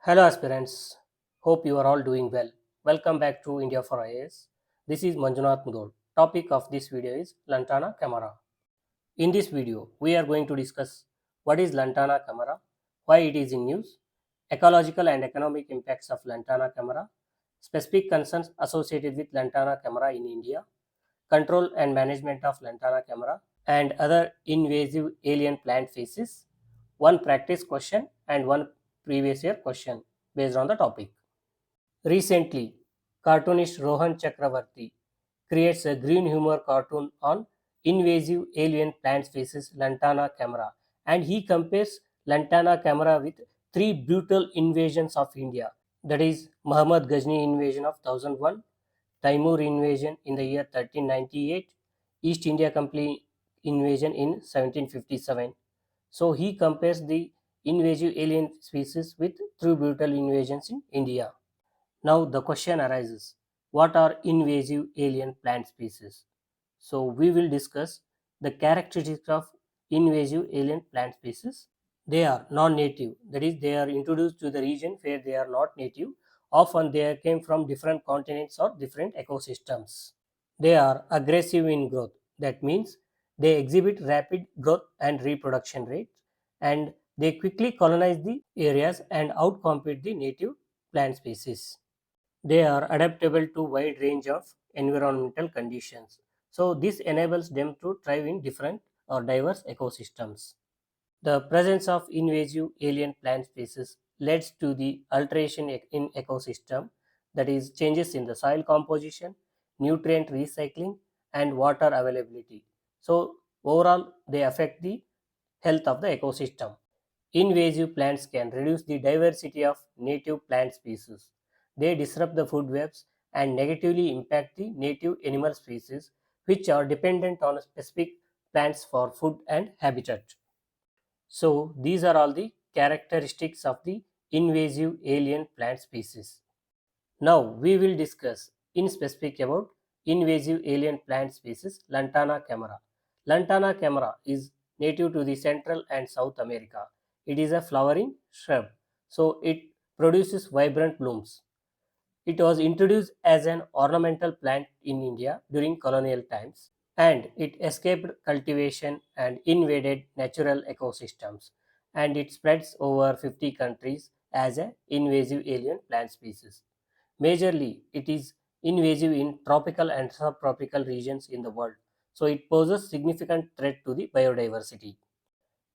Hello aspirants, hope you are all doing well. Welcome back to India for IAS. This is Manjunath Mudol. Topic of this video is Lantana Camara. In this video, we are going to discuss what is Lantana Camara, why it is in news, ecological and economic impacts of Lantana Camara, specific concerns associated with Lantana Camara in India, control and management of Lantana Camara, and other invasive alien plant species, one practice question and one previous year question based on the topic. Recently, cartoonist Rohan Chakravarti creates a green humor cartoon on invasive alien plant species Lantana Camara, and he compares Lantana Camara with three brutal invasions of India, that is Muhammad Ghazni invasion of 1001, Timur invasion in the year 1398, East India Company invasion in 1757. So he compares the invasive alien species with three brutal invasions in India. Now the question arises, what are invasive alien plant species? So we will discuss the characteristics of invasive alien plant species. They are non-native, that is they are introduced to the region where they are not native. Often they came from different continents or different ecosystems. They are aggressive in growth, that means they exhibit rapid growth and reproduction rates, and they quickly colonize the areas and outcompete the native plant species. They are adaptable to wide range of environmental conditions. So this enables them to thrive in different or diverse ecosystems. The presence of invasive alien plant species leads to the alteration in ecosystem, that is changes in the soil composition, nutrient recycling and water availability. So overall they affect the health of the ecosystem. Invasive plants can reduce the diversity of native plant species. They disrupt the food webs and negatively impact the native animal species which are dependent on specific plants for food and habitat. So these are all the characteristics of the invasive alien plant species. Now we will discuss in specific about invasive alien plant species Lantana camara. Lantana camara is native to the Central and South America. It is a flowering shrub, so it produces vibrant blooms. It was introduced as an ornamental plant in India during colonial times, and it escaped cultivation and invaded natural ecosystems, and it spreads over 50 countries as an invasive alien plant species. Majorly, it is invasive in tropical and subtropical regions in the world, so it poses significant threat to the biodiversity.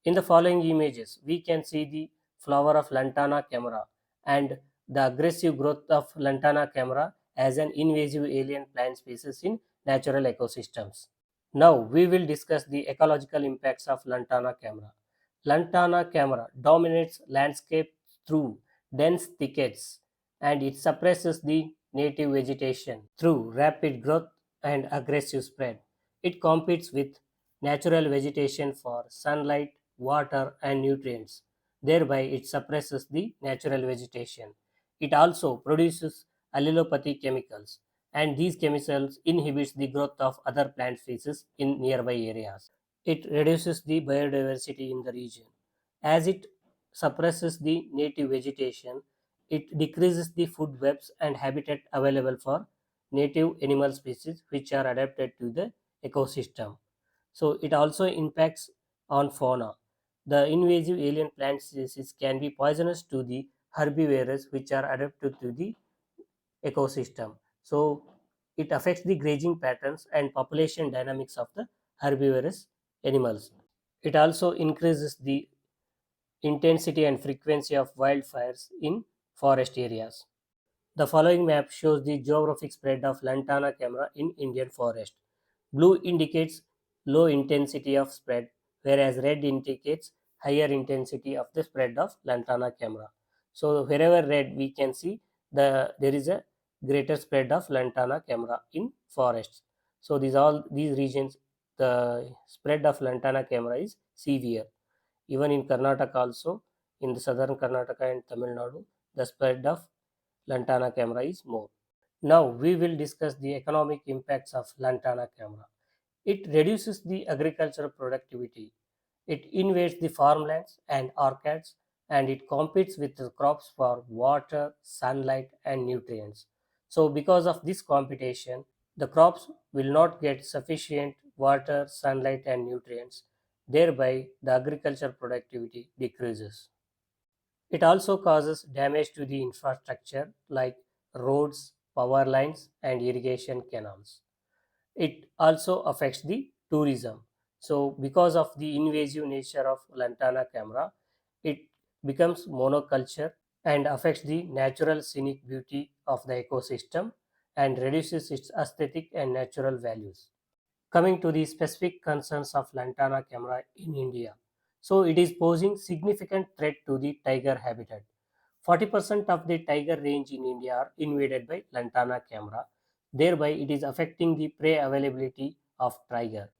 In the following images, we can see the flower of Lantana camara and the aggressive growth of Lantana camara as an invasive alien plant species in natural ecosystems. Now we will discuss the ecological impacts of Lantana camara. Lantana camara dominates landscape through dense thickets, and it suppresses the native vegetation through rapid growth and aggressive spread. It competes with natural vegetation for sunlight, water and nutrients. Thereby it suppresses the natural vegetation. It also produces allelopathy chemicals, and these chemicals inhibits the growth of other plant species in nearby areas. It reduces the biodiversity in the region. As it suppresses the native vegetation, it decreases the food webs and habitat available for native animal species which are adapted to the ecosystem. So it also impacts on fauna. The invasive alien plant species can be poisonous to the herbivores which are adapted to the ecosystem. So it affects the grazing patterns and population dynamics of the herbivorous animals. It also increases the intensity and frequency of wildfires in forest areas. The following map shows the geographic spread of Lantana camara in Indian forest. Blue indicates low intensity of spread, whereas red indicates higher intensity of the spread of Lantana camara. So wherever red we can see there is a greater spread of Lantana camara in forests. So these regions the spread of Lantana camara is severe. Even in Karnataka also, in the southern Karnataka and Tamil Nadu, the spread of Lantana camara is more. Now we will discuss the economic impacts of Lantana camara. It reduces the agricultural productivity. It invades the farmlands and orchards and it competes with the crops for water, sunlight, and nutrients. So, because of this competition, the crops will not get sufficient water, sunlight, and nutrients. Thereby, the agriculture productivity decreases. It also causes damage to the infrastructure like roads, power lines, and irrigation canals. It also affects the tourism. So, because of the invasive nature of Lantana camara, it becomes monoculture and affects the natural scenic beauty of the ecosystem and reduces its aesthetic and natural values. Coming to the specific concerns of Lantana camara in India. So, it is posing significant threat to the tiger habitat. 40% of the tiger range in India are invaded by Lantana camara. Thereby, it is affecting the prey availability of tiger.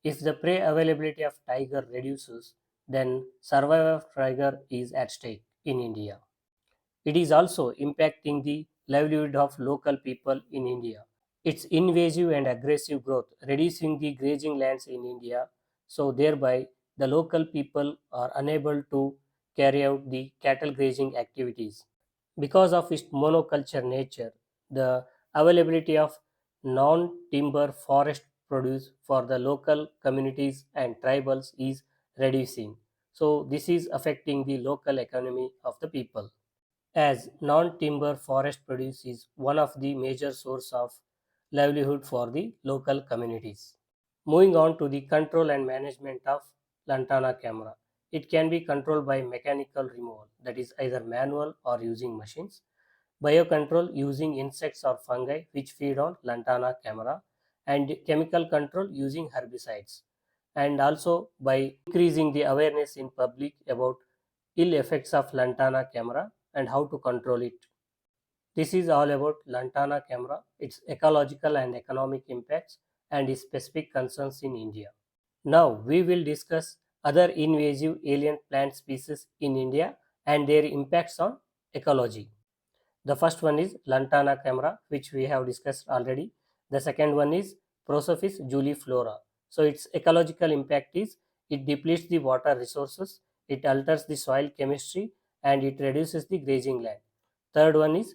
If the prey availability of tiger reduces, then survival of tiger is at stake in India. It is also impacting the livelihood of local people in India. Its invasive and aggressive growth, reducing the grazing lands in India, so thereby the local people are unable to carry out the cattle grazing activities. Because of its monoculture nature, the availability of non-timber forest produce for the local communities and tribals is reducing. So this is affecting the local economy of the people, as non-timber forest produce is one of the major source of livelihood for the local communities. Moving on to the control and management of Lantana camera. It can be controlled by mechanical removal, that is either manual or using machines. Biocontrol using insects or fungi which feed on Lantana camera, and chemical control using herbicides. And also by increasing the awareness in public about ill effects of Lantana camera and how to control it. This is all about Lantana camera, its ecological and economic impacts, and its specific concerns in India. Now we will discuss other invasive alien plant species in India and their impacts on ecology. The first one is Lantana camara, which we have discussed already. The second one is Prosophis juliflora. So its ecological impact is it depletes the water resources, it alters the soil chemistry, and it reduces the grazing land. Third one is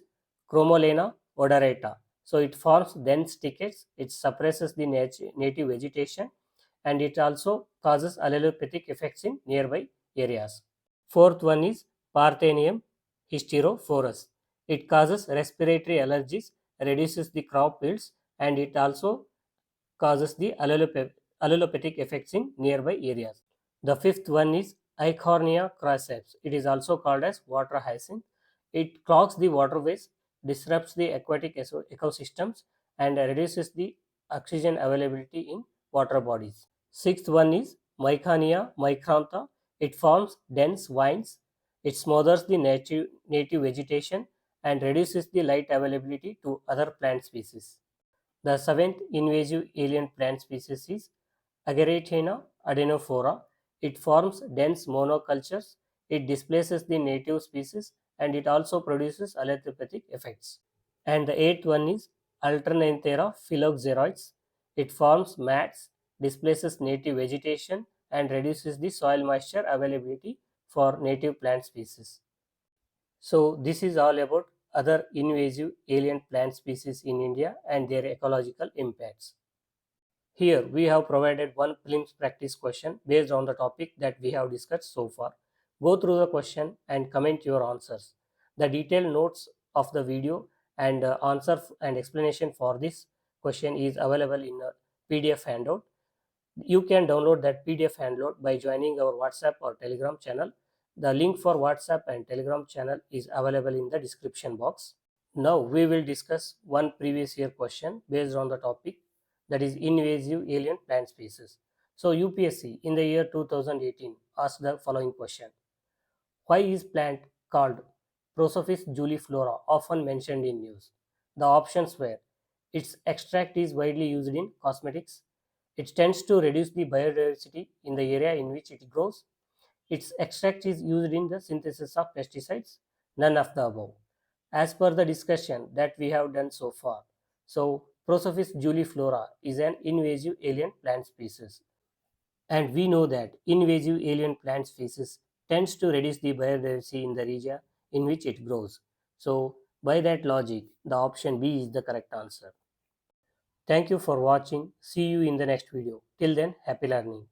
Chromolena odorata. So it forms dense thickets, it suppresses the native vegetation, and it also causes allelopathic effects in nearby areas. Fourth one is Parthenium hysterophorus. It causes respiratory allergies, reduces the crop yields, and it also causes the allelopathic effects in nearby areas. The fifth one is Eichhornia crescens. It is also called as water hyacinth. It clogs the waterways, disrupts the aquatic ecosystems, and reduces the oxygen availability in water bodies. Sixth one is Mycania micrantha. It forms dense vines. It smothers the native vegetation and reduces the light availability to other plant species. The seventh invasive alien plant species is Ageratina adenophora. It forms dense monocultures. It displaces the native species and it also produces allelopathic effects. And the eighth one is Alternanthera phylloxeroides. It forms mats, displaces native vegetation, and reduces the soil moisture availability for native plant species. So, this is all about other invasive alien plant species in India and their ecological impacts. Here, we have provided one prelims practice question based on the topic that we have discussed so far. Go through the question and comment your answers. The detailed notes of the video and answer and explanation for this question is available in a PDF handout. You can download that PDF handout by joining our WhatsApp or Telegram channel. The link for WhatsApp and Telegram channel is available in the description box. Now we will discuss one previous year question based on the topic, that is invasive alien plant species. So UPSC in the year 2018 asked the following question. Why is plant called Prosophis juliflora often mentioned in news? The options were: its extract is widely used in cosmetics, it tends to reduce the biodiversity in the area in which it grows, its extract is used in the synthesis of pesticides, none of the above. As per the discussion that we have done so far, so Prosophis juliflora is an invasive alien plant species. And we know that invasive alien plant species tends to reduce the biodiversity in the region in which it grows. So, by that logic, the option B is the correct answer. Thank you for watching. See you in the next video. Till then, happy learning.